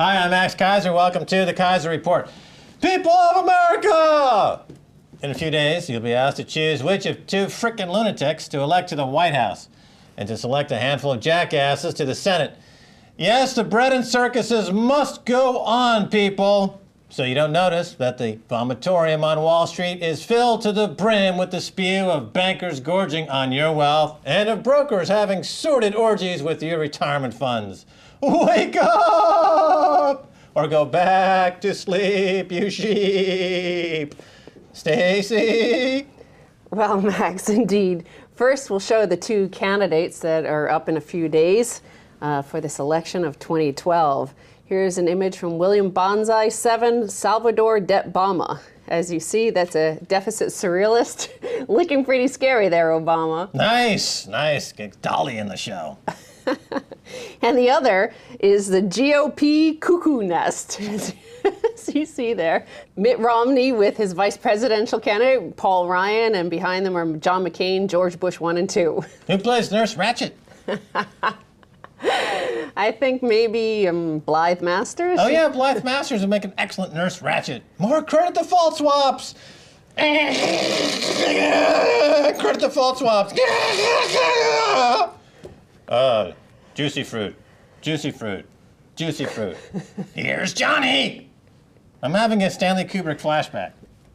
Hi, I'm Max Keiser. Welcome to the Keiser Report. People of America! In a few days, you'll be asked to choose which of two frickin' lunatics to elect to the White House and to select a handful of jackasses to the Senate. Yes, the bread and circuses must go on, people. So you don't notice that the Vomitorium on Wall Street is filled to the brim with the spew of bankers gorging on your wealth and of brokers having sordid orgies with your retirement funds. Wake up! Or go back to sleep, you sheep. Stacy? Well, Max, indeed. First, we'll show the two candidates that are up in a few days for this election of 2012. Here's an image from William Bonsai 7, Salvador Det Bama. As you see, that's a deficit surrealist. Looking pretty scary there, Obama. Nice, nice. Get Dolly in the show. And the other is the GOP cuckoo nest. As you see there. Mitt Romney with his vice presidential candidate, Paul Ryan, and behind them are John McCain, George Bush 1 and 2. Who plays Nurse Ratched? I think maybe Blythe Masters. Oh yeah, Blythe Masters would make an excellent Nurse Ratched. More credit default swaps. Credit default swaps. Juicy fruit, juicy fruit, juicy fruit. Here's Johnny. I'm having a Stanley Kubrick flashback.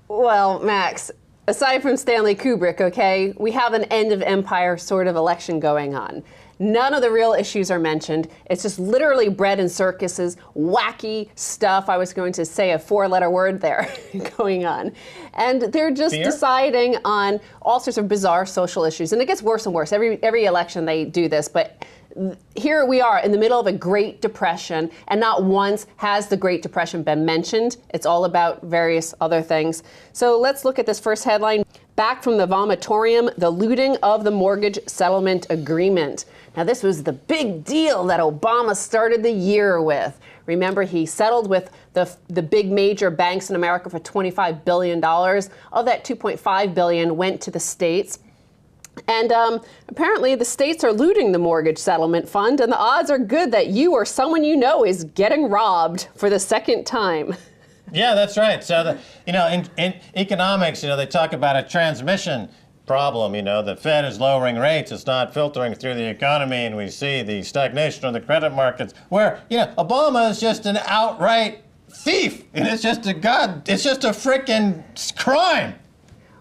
Well, Max, aside from Stanley Kubrick, okay, we have an end of empire sort of election going on. None of the real issues are mentioned. It's just literally bread and circuses, wacky stuff. I was going to say a four-letter word there going on. And they're just deciding on all sorts of bizarre social issues. And it gets worse and worse. Every election they do this, but here we are in the middle of a Great Depression, and not once has the Great Depression been mentioned. It's all about various other things. So let's look at this first headline. Back from the Vomitorium, the looting of the mortgage settlement agreement. Now, this was the big deal that Obama started the year with. Remember, he settled with the big major banks in America for $25 billion. Of that, $2.5 billion went to the states. And apparently the states are looting the mortgage settlement fund, and the odds are good that you or someone you know is getting robbed for the second time. Yeah, that's right. So, in economics, they talk about a transmission problem. The Fed is lowering rates. It's not filtering through the economy, and we see the stagnation of the credit markets where, Obama is just an outright thief. And it's just a frickin' crime.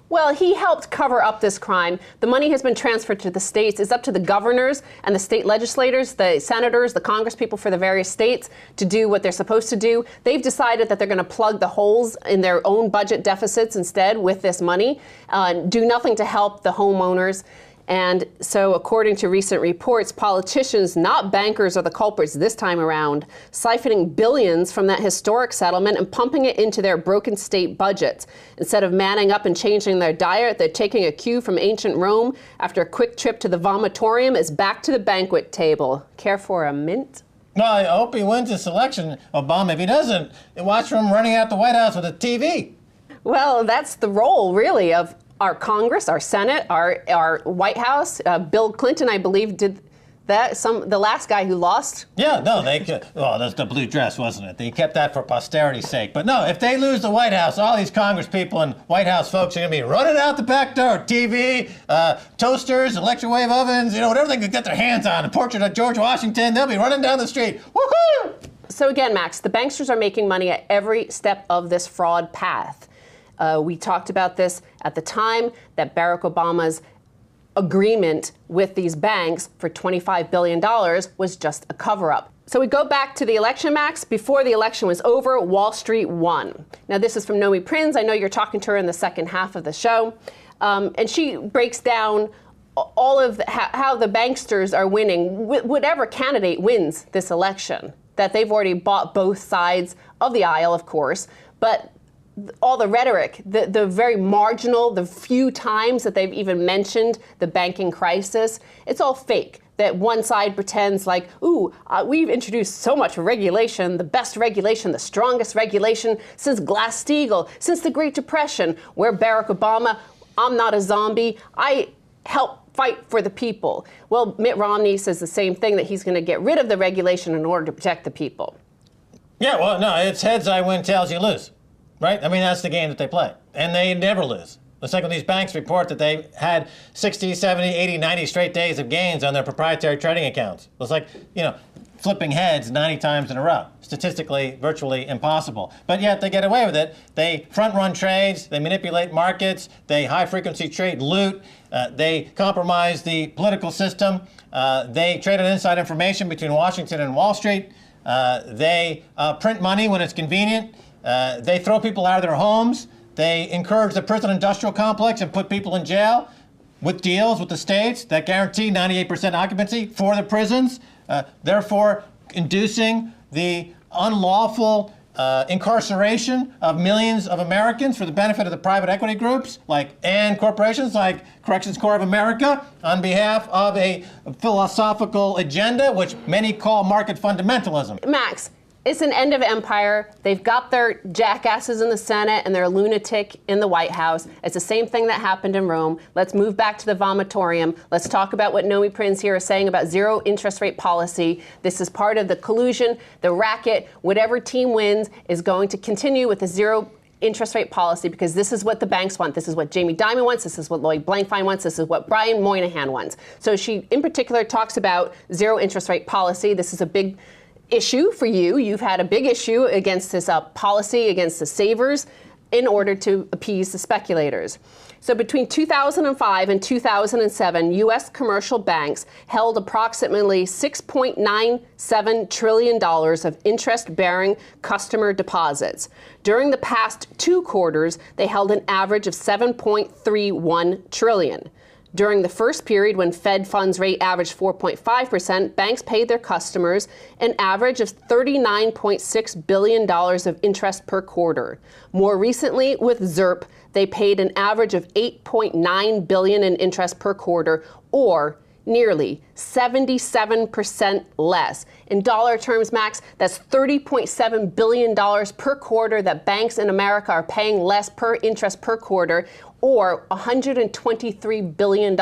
Well, he helped cover up this crime. The money has been transferred to the states. It's up to the governors and the state legislators, the senators, the congresspeople for the various states to do what they're supposed to do. They've decided that they're going to plug the holes in their own budget deficits instead with this money, do nothing to help the homeowners. And so, according to recent reports, politicians, not bankers, are the culprits this time around, siphoning billions from that historic settlement and pumping it into their broken state budgets. Instead of manning up and changing their diet, they're taking a cue from ancient Rome. After a quick trip to the Vomitorium, it's back to the banquet table. Care for a mint? Well, I hope he wins this election, Obama. If he doesn't, watch for him running out the White House with a TV. Well, that's the role, really, of our Congress, our Senate, our White House. Bill Clinton, I believe, did that. The last guy who lost. Yeah, no, that's the blue dress, wasn't it? They kept that for posterity's sake. But no, if they lose the White House, all these Congress people and White House folks are going to be running out the back door. TV, toasters, electric wave ovens, whatever they can get their hands on. A portrait of George Washington, they'll be running down the street. Woohoo! So again, Max, the banksters are making money at every step of this fraud path. We talked about this at the time that Barack Obama's agreement with these banks for $25 billion was just a cover-up. So we go back to the election, Max. Before the election was over, Wall Street won. Now, this is from Nomi Prins. I know you're talking to her in the second half of the show. And she breaks down all of how the banksters are winning, whatever candidate wins this election, that they've already bought both sides of the aisle, of course, but all the rhetoric, the very marginal, the few times that they've even mentioned the banking crisis, it's all fake. That one side pretends like, we've introduced so much regulation, the best regulation, the strongest regulation since Glass-Steagall, since the Great Depression, where Barack Obama, I'm not a zombie, I help fight for the people. Well, Mitt Romney says the same thing, that he's going to get rid of the regulation in order to protect the people. Yeah, well, no, it's heads I win, tails you lose, right? I mean, that's the game that they play, and they never lose. It's like when these banks report that they had 60, 70, 80, 90 straight days of gains on their proprietary trading accounts. It's like, flipping heads 90 times in a row. Statistically, virtually impossible. But yet they get away with it. They front-run trades, they manipulate markets, they high-frequency trade loot, they compromise the political system, they trade on inside information between Washington and Wall Street, they print money when it's convenient, they throw people out of their homes, they encourage the prison industrial complex and put people in jail with deals with the states that guarantee 98% occupancy for the prisons, therefore inducing the unlawful incarceration of millions of Americans for the benefit of the private equity groups and corporations like Corrections Corps of America on behalf of a philosophical agenda which many call market fundamentalism. Max, it's an end of empire. They've got their jackasses in the Senate and their lunatic in the White House. It's the same thing that happened in Rome. Let's move back to the Vomitorium. Let's talk about what Nomi Prins here is saying about zero interest rate policy. This is part of the collusion, the racket. Whatever team wins is going to continue with the zero interest rate policy because this is what the banks want. This is what Jamie Dimon wants. This is what Lloyd Blankfein wants. This is what Brian Moynihan wants. So she, in particular, talks about zero interest rate policy. This is a big issue for you. You've had a big issue against this policy, against the savers, in order to appease the speculators. So between 2005 and 2007, U.S. commercial banks held approximately $6.97 trillion of interest-bearing customer deposits. During the past 2 quarters, they held an average of $7.31 trillion. During the first period, when Fed funds rate averaged 4.5%, banks paid their customers an average of $39.6 billion of interest per quarter. More recently, with ZIRP, they paid an average of $8.9 billion in interest per quarter, or nearly 77% less. In dollar terms, Max, that's $30.7 billion per quarter that banks in America are paying less per interest per quarter, or $123 billion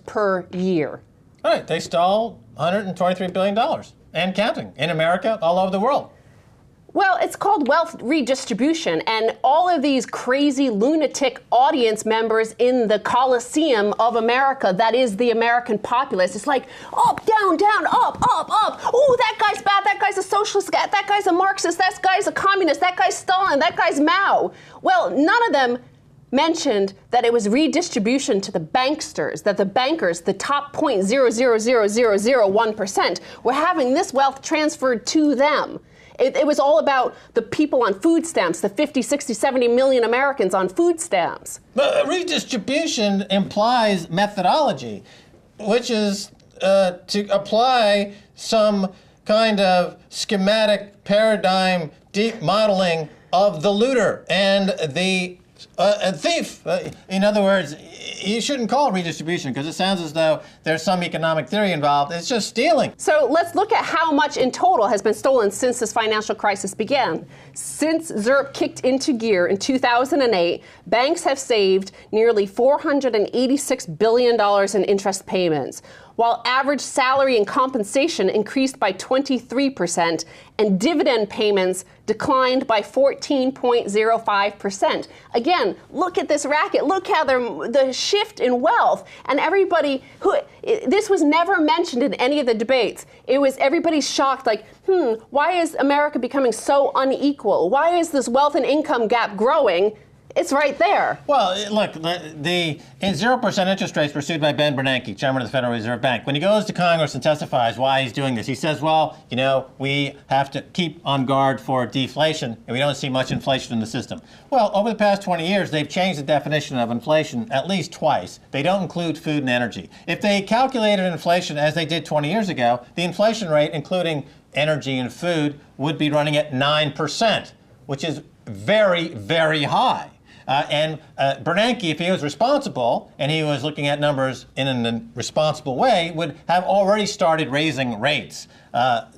per year. All right, they stole $123 billion and counting in America, all over the world. Well, it's called wealth redistribution, and all of these crazy lunatic audience members in the Coliseum of America, that is the American populace, it's like up, down, down, up, up, up. Oh, that guy's bad, that guy's a socialist, that guy's a Marxist, that guy's a communist, that guy's Stalin, that guy's Mao. Well, none of them mentioned that it was redistribution to the banksters, that the bankers, the top 0.00001%, were having this wealth transferred to them. It was all about the people on food stamps, the 50, 60, 70 million Americans on food stamps. But redistribution implies methodology, which is to apply some kind of schematic paradigm, deep modeling of the looter and the thief. In other words, you shouldn't call it redistribution because it sounds as though there's some economic theory involved. It's just stealing. So let's look at how much in total has been stolen since this financial crisis began. Since ZIRP kicked into gear in 2008, banks have saved nearly $486 billion in interest payments, while average salary and compensation increased by 23% and dividend payments declined by 14.05%. Again, look at this racket. Look how the shift in wealth, and everybody this was never mentioned in any of the debates. It was everybody's shocked, like, why is America becoming so unequal? Why is this wealth and income gap growing? It's right there. Well, look, the 0% interest rates pursued by Ben Bernanke, chairman of the Federal Reserve Bank, when he goes to Congress and testifies why he's doing this, he says, well, we have to keep on guard for deflation, and we don't see much inflation in the system. Well, over the past 20 years, they've changed the definition of inflation at least twice. They don't include food and energy. If they calculated inflation as they did 20 years ago, the inflation rate, including energy and food, would be running at 9%, which is very, very high. And Bernanke, if he was responsible and he was looking at numbers in a responsible way, would have already started raising rates.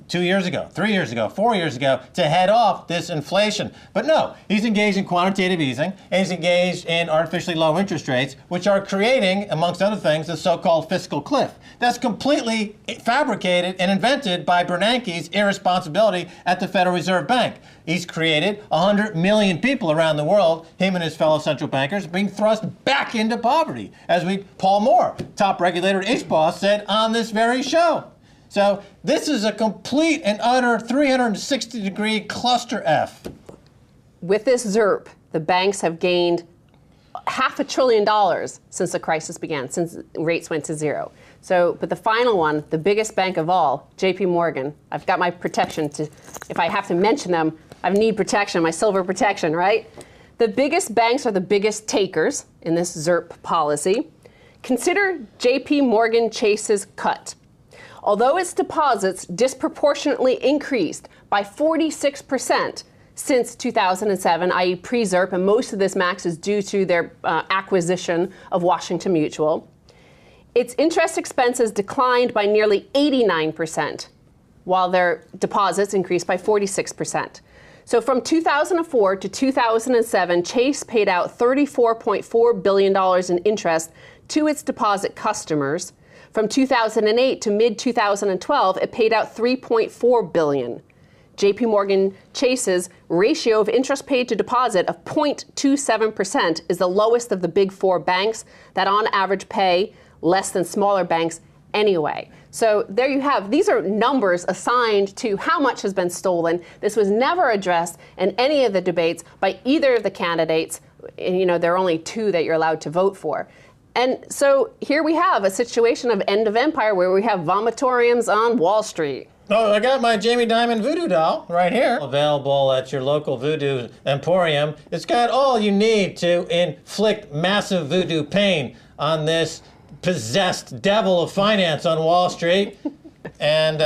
2 years ago, 3 years ago, 4 years ago to head off this inflation. But no, he's engaged in quantitative easing, and he's engaged in artificially low interest rates, which are creating, amongst other things, the so-called fiscal cliff. That's completely fabricated and invented by Bernanke's irresponsibility at the Federal Reserve Bank. He's created 100 million people around the world, him and his fellow central bankers, being thrust back into poverty, as Paul Moore, top regulator at HBOS, said on this very show. So this is a complete and utter 360-degree cluster F. With this ZIRP, the banks have gained $500 billion since the crisis began, since rates went to zero. So, but the final one, the biggest bank of all, JP Morgan, I've got my protection to, if I have to mention them, I need protection, my silver protection, right? The biggest banks are the biggest takers in this ZIRP policy. Consider JP Morgan Chase's cut. Although its deposits disproportionately increased by 46% since 2007, i.e. pre-ZIRP, and most of this, Max, is due to their acquisition of Washington Mutual, its interest expenses declined by nearly 89%, while their deposits increased by 46%. So from 2004 to 2007, Chase paid out $34.4 billion in interest to its deposit customers. From 2008 to mid-2012, it paid out $3.4 billion. JP Morgan Chase's ratio of interest paid to deposit of 0.27% is the lowest of the big four banks that on average pay less than smaller banks anyway. So there you have, these are numbers assigned to how much has been stolen. This was never addressed in any of the debates by either of the candidates. And, you know, there are only two that you're allowed to vote for. And so here we have a situation of end of empire where we have vomitoriums on Wall Street. Oh, I got my Jamie Dimon voodoo doll right here. Available at your local voodoo emporium. It's got all you need to inflict massive voodoo pain on this possessed devil of finance on Wall Street. And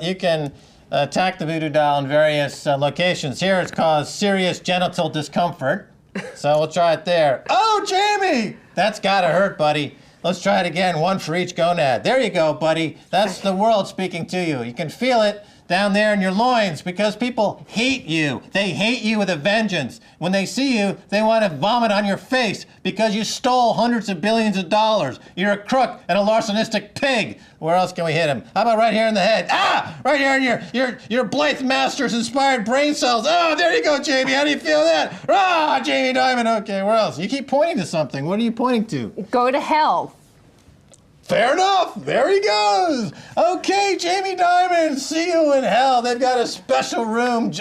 you can attack the voodoo doll in various locations. Here it's caused serious genital discomfort. So we'll try it there. Oh, Jamie! That's gotta hurt, buddy. Let's try it again, one for each gonad. There you go, buddy. That's the world speaking to you. You can feel it down there in your loins because people hate you. They hate you with a vengeance. When they see you, they want to vomit on your face because you stole hundreds of billions of dollars. You're a crook and a larcenistic pig. Where else can we hit him? How about right here in the head? Ah! Right here in your Blythe Masters inspired brain cells. Oh, there you go, Jamie. How do you feel that? Ah, Jamie Dimon. Okay, where else? You keep pointing to something. What are you pointing to? Go to hell. Fair enough. There he goes. Okay, Jamie Dimon, see you in hell. They've got a special room.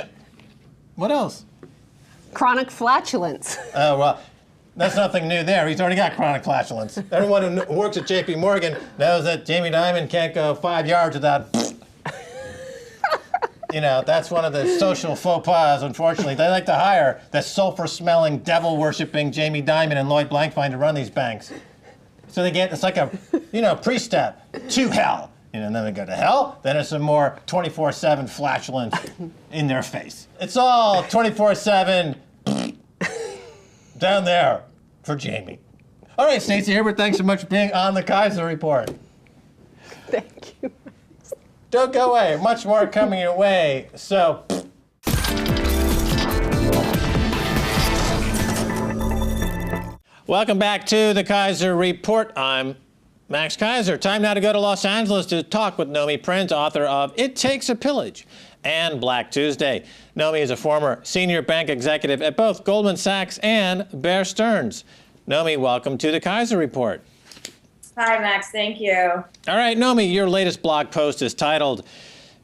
What else? Chronic flatulence. Oh, well, that's nothing new there. He's already got chronic flatulence. Everyone who works at JP Morgan knows that Jamie Dimon can't go 5 yards without... You know, that's one of the social faux pas, unfortunately. They like to hire the sulfur-smelling, devil-worshipping Jamie Dimon and Lloyd Blankfein to run these banks. So they get, it's like a, you know, pre-step to hell. You know, and then they go to hell, then it's some more 24/7 flatulence in their face. It's all 24/7 down there for Jamie. All right, Stacy Herbert, thanks so much for being on the Keiser Report. Thank you. Don't go away, much more coming your way. So. Welcome back to the Keiser Report. I'm Max Keiser. Time now to go to Los Angeles to talk with Nomi Prins, author of It Takes a Pillage and Black Tuesday. Nomi is a former senior bank executive at both Goldman Sachs and Bear Stearns. Nomi, welcome to the Keiser Report. Hi, Max. Thank you. All right, Nomi, your latest blog post is titled,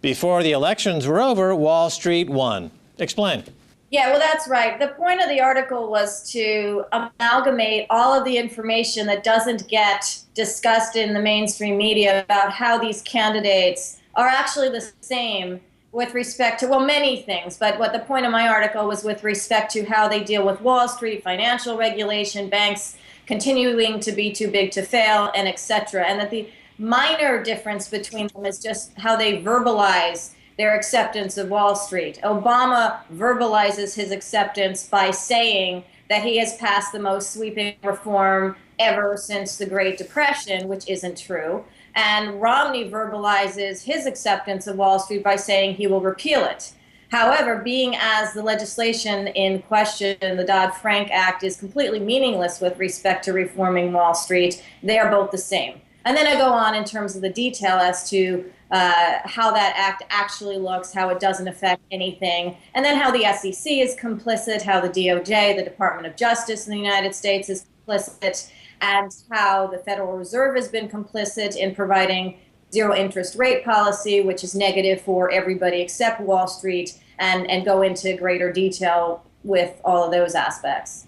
Before the Elections Were Over, Wall Street Won. Explain. Yeah, well, that's right. The point of the article was to amalgamate all of the information that doesn't get discussed in the mainstream media about how these candidates are actually the same with respect to, well, many things. But what the point of my article was with respect to how they deal with Wall Street, financial regulation, banks continuing to be too big to fail, and et cetera. And that the minor difference between them is just how they verbalize their acceptance of Wall Street. Obama verbalizes his acceptance by saying that he has passed the most sweeping reform ever since the Great Depression, which isn't true. And Romney verbalizes his acceptance of Wall Street by saying he will repeal it. However, being as the legislation in question, the Dodd-Frank Act, is completely meaningless with respect to reforming Wall Street, they are both the same. And then I go on in terms of the detail as to how that act actually looks, how it doesn't affect anything, and then how the SEC is complicit, how the DOJ, the Department of Justice in the United States, is complicit, and how the Federal Reserve has been complicit in providing zero interest rate policy, which is negative for everybody except Wall Street, and go into greater detail with all of those aspects.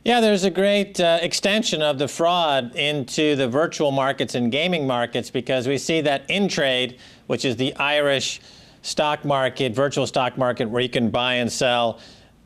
Yeah, there's a great extension of the fraud into the virtual markets and gaming markets, because we see that InTrade, which is the Irish stock market, virtual stock market where you can buy and sell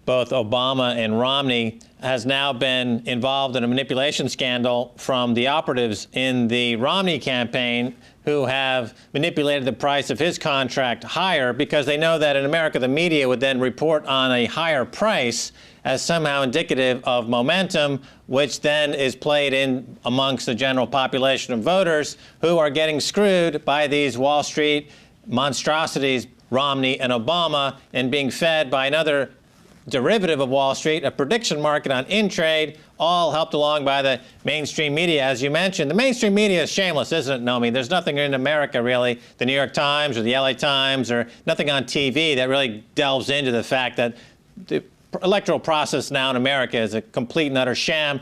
both Obama and Romney, has now been involved in a manipulation scandal from the operatives in the Romney campaign, who have manipulated the price of his contract higher because they know that in America the media would then report on a higher price as somehow indicative of momentum, which then is played in amongst the general population of voters who are getting screwed by these Wall Street monstrosities, Romney and Obama, and being fed by another derivative of Wall Street, a prediction market on InTrade, all helped along by the mainstream media, as you mentioned. The mainstream media is shameless, isn't it, Nomi? There's nothing in America, really, the New York Times or the LA Times, or nothing on TV that really delves into the fact that the electoral process now in America is a complete and utter sham,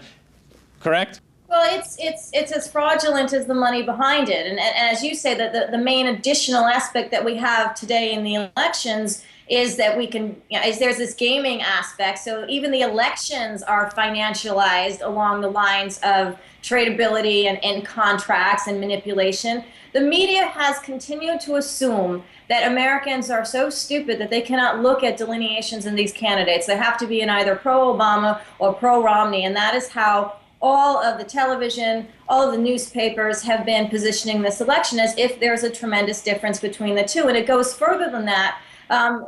correct? Well, it's as fraudulent as the money behind it. And as you say, that the main additional aspect that we have today in the elections is that we can, there's this gaming aspect. So even the elections are financialized along the lines of tradability and contracts and manipulation. The media has continued to assume that Americans are so stupid that they cannot look at delineations in these candidates. They have to be in either pro-Obama or pro-Romney, and that is how all of the television, all of the newspapers have been positioning this election, as if there's a tremendous difference between the two. And it goes further than that.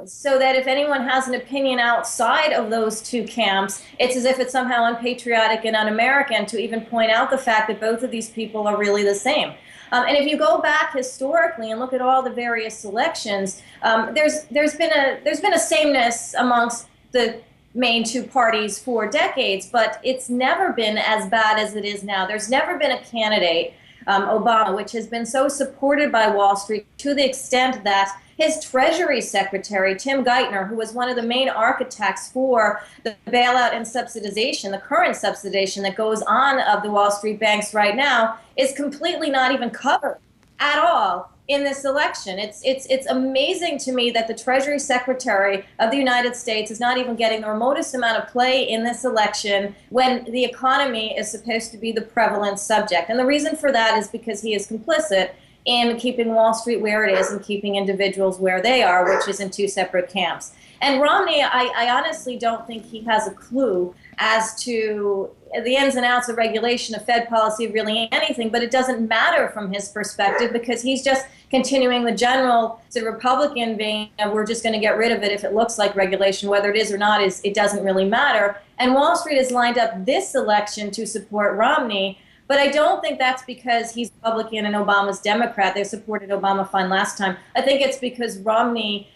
So that if anyone has an opinion outside of those two camps, it's as if it's somehow unpatriotic and un-American to even point out the fact that both of these people are really the same. And if you go back historically and look at all the various elections, there's been a sameness amongst the main two parties for decades, but it's never been as bad as it is now. There's never been a candidate, Obama, which has been so supported by Wall Street to the extent that his Treasury Secretary, Tim Geithner, who was one of the main architects for the bailout and subsidization, the current subsidization that goes on of the Wall Street banks right now, is completely not even covered at all in this election. It's amazing to me that the Treasury Secretary of the United States is not even getting the remotest amount of play in this election when the economy is supposed to be the prevalent subject. And the reason for that is because he is complicit in keeping Wall Street where it is and keeping individuals where they are, which is in two separate camps. And Romney, I honestly don't think he has a clue as to the ins and outs of regulation, of Fed policy, of really anything, but it doesn't matter from his perspective because he's just continuing the general sort of Republican vein of we're just going to get rid of it if it looks like regulation. Whether it is or not, it doesn't really matter. And Wall Street has lined up this election to support Romney, but I don't think that's because he's Republican and Obama's Democrat. They supported Obama fine last time. I think it's because Romney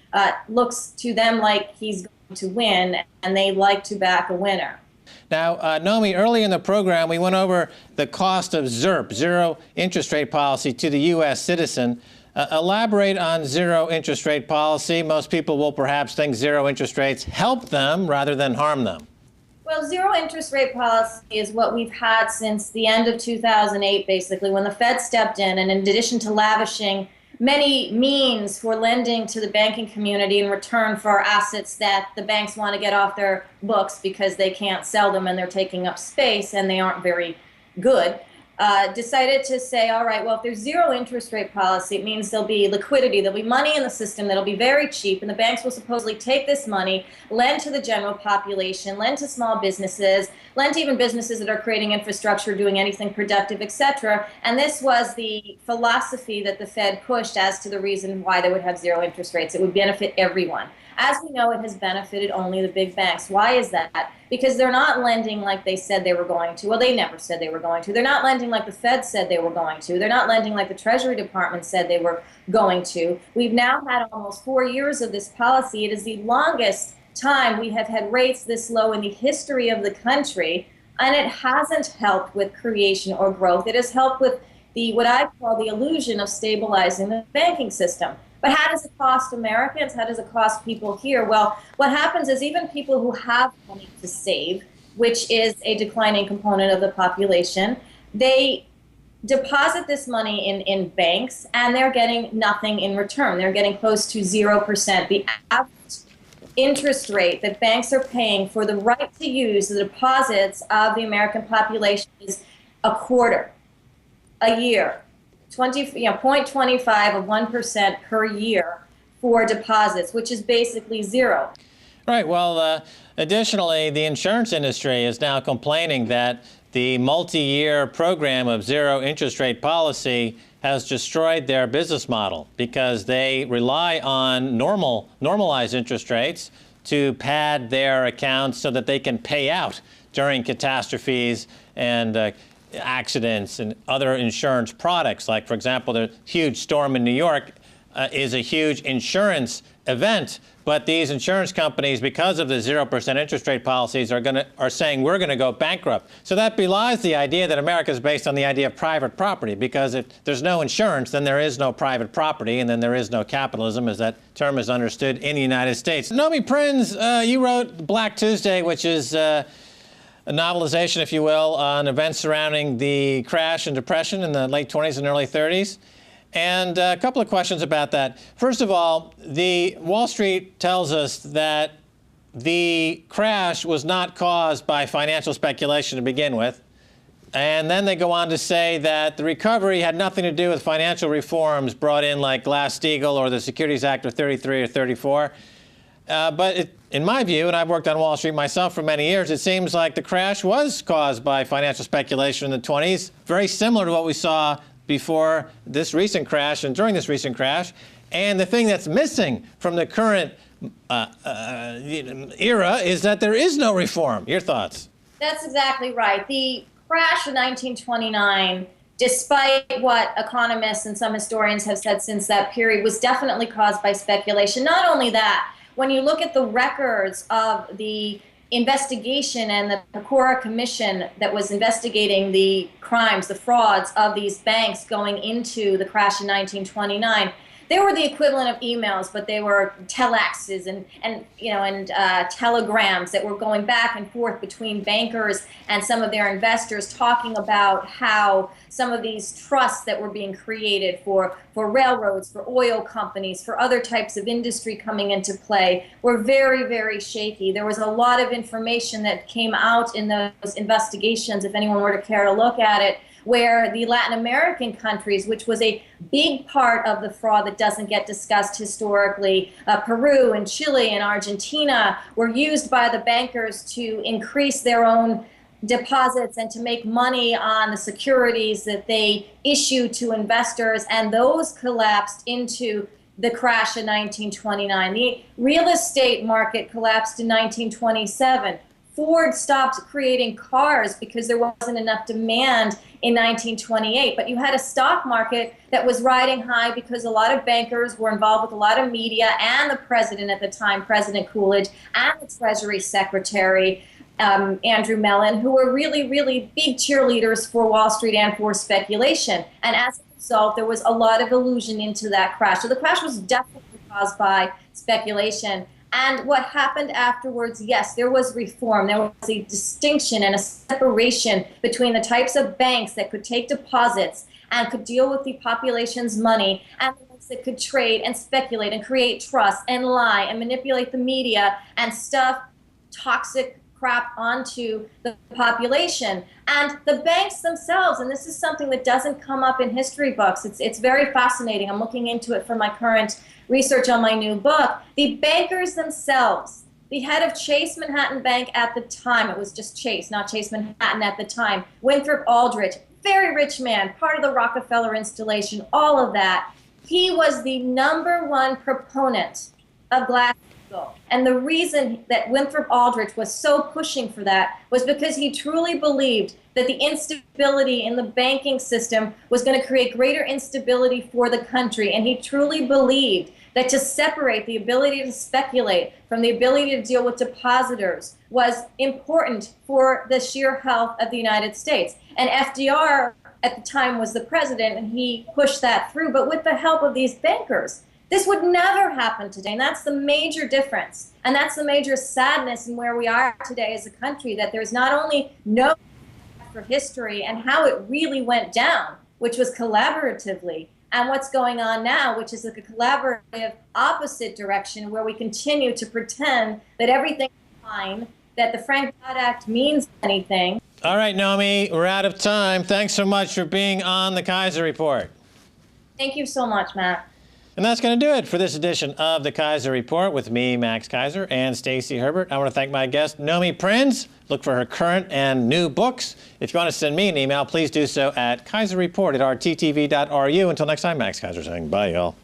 looks to them like he's going to win, and they like to back a winner. Now, Nomi, early in the program, we went over the cost of ZIRP, zero interest rate policy, to the U.S. citizen. Elaborate on zero interest rate policy. Most people will perhaps think zero interest rates help them rather than harm them. Well, zero interest rate policy is what we've had since the end of 2008, basically, when the Fed stepped in, and in addition to lavishing many means for lending to the banking community in return for assets that the banks want to get off their books because they can't sell them and they're taking up space and they aren't very good, decided to say, all right, well, if there's zero interest rate policy, it means there'll be liquidity, there'll be money in the system that'll be very cheap, and the banks will supposedly take this money, lend to the general population, lend to small businesses, lend to even businesses that are creating infrastructure, doing anything productive, etc. And this was the philosophy that the Fed pushed as to the reason why they would have zero interest rates. It would benefit everyone. As we know, it has benefited only the big banks. Why is that? Because they're not lending like they said they were going to. Well, they never said they were going to. They're not lending like the Fed said they were going to. They're not lending like the Treasury Department said they were going to. We've now had almost 4 years of this policy. It is the longest time we have had rates this low in the history of the country, and it hasn't helped with creation or growth. It has helped with what I call the illusion of stabilizing the banking system. But how does it cost Americans? How does it cost people here? Well, what happens is even people who have money to save, which is a declining component of the population, they deposit this money in banks, and they're getting nothing in return. They're getting close to 0%. The average interest rate that banks are paying for the right to use the deposits of the American population is a quarter a year. 0.25 of 1% per year for deposits, which is basically zero. Right. Well, additionally, the insurance industry is now complaining that the multi-year program of zero interest rate policy has destroyed their business model because they rely on normalized interest rates to pad their accounts so that they can pay out during catastrophes and accidents and other insurance products. Like, for example, the huge storm in New York is a huge insurance event, but these insurance companies, because of the 0% interest rate policies, are saying we're going to go bankrupt. So that belies the idea that America is based on the idea of private property, because if there's no insurance, then there is no private property, and then there is no capitalism, as that term is understood in the United States. Nomi Prins, you wrote Black Tuesday, which is a novelization, if you will, on events surrounding the crash and depression in the late 20s and early 30s. And a couple of questions about that. First of all, the Wall Street tells us that the crash was not caused by financial speculation to begin with. And then they go on to say that the recovery had nothing to do with financial reforms brought in like Glass-Steagall or the Securities Act of 33 or 34. But in my view, and I've worked on Wall Street myself for many years, it seems like the crash was caused by financial speculation in the 20s, very similar to what we saw before this recent crash and during this recent crash. And the thing that's missing from the current era is that there is no reform. Your thoughts? That's exactly right. The crash of 1929, despite what economists and some historians have said since that period, was definitely caused by speculation. Not only that, when you look at the records of the investigation and the Pecora Commission that was investigating the crimes, the frauds of these banks going into the crash in 1929, they were the equivalent of emails, but they were telexes and telegrams that were going back and forth between bankers and some of their investors, talking about how some of these trusts that were being created for railroads, for oil companies, for other types of industry coming into play were very, very shaky. There was a lot of information that came out in those investigations, if anyone were to care to look at it, where the Latin American countries, which was a big part of the fraud that doesn't get discussed historically, Peru and Chile and Argentina, were used by the bankers to increase their own deposits and to make money on the securities that they issue to investors, and those collapsed into the crash in 1929. The real estate market collapsed in 1927. Ford stopped creating cars because there wasn't enough demand in 1928. But you had a stock market that was riding high because a lot of bankers were involved with a lot of media, and the president at the time, President Coolidge, and the Treasury Secretary, Andrew Mellon, who were really, really big cheerleaders for Wall Street and for speculation. And as a result, there was a lot of illusion into that crash. So the crash was definitely caused by speculation. And what happened afterwards, yes, there was reform. There was a distinction and a separation between the types of banks that could take deposits and could deal with the population's money, and the ones that could trade and speculate and create trust and lie and manipulate the media and stuff toxic crap onto the population. And the banks themselves, and this is something that doesn't come up in history books, it's very fascinating. I'm looking into it for my current research on my new book. The bankers themselves, the head of Chase Manhattan Bank at the time, it was just Chase, not Chase Manhattan at the time, Winthrop Aldrich, very rich man, part of the Rockefeller installation, all of that. He was the #1 proponent of Glass And the reason that Winthrop Aldrich was so pushing for that was because he truly believed that the instability in the banking system was going to create greater instability for the country. And he truly believed that to separate the ability to speculate from the ability to deal with depositors was important for the sheer health of the United States. And FDR at the time was the president, and he pushed that through. But with the help of these bankers, this would never happen today, and that's the major difference. And that's the major sadness in where we are today as a country, that there's not only no for history and how it really went down, which was collaboratively, and what's going on now, which is a collaborative opposite direction where we continue to pretend that everything's fine, that the Frank-Dodd Act means anything. All right, Nomi, we're out of time. Thanks so much for being on the Keiser Report. Thank you so much, Matt. And that's going to do it for this edition of the Keiser Report with me, Max Keiser, and Stacy Herbert. I want to thank my guest, Nomi Prins. Look for her current and new books. If you want to send me an email, please do so at keiserreport@rttv.ru. Until next time, Max Keiser saying bye, y'all.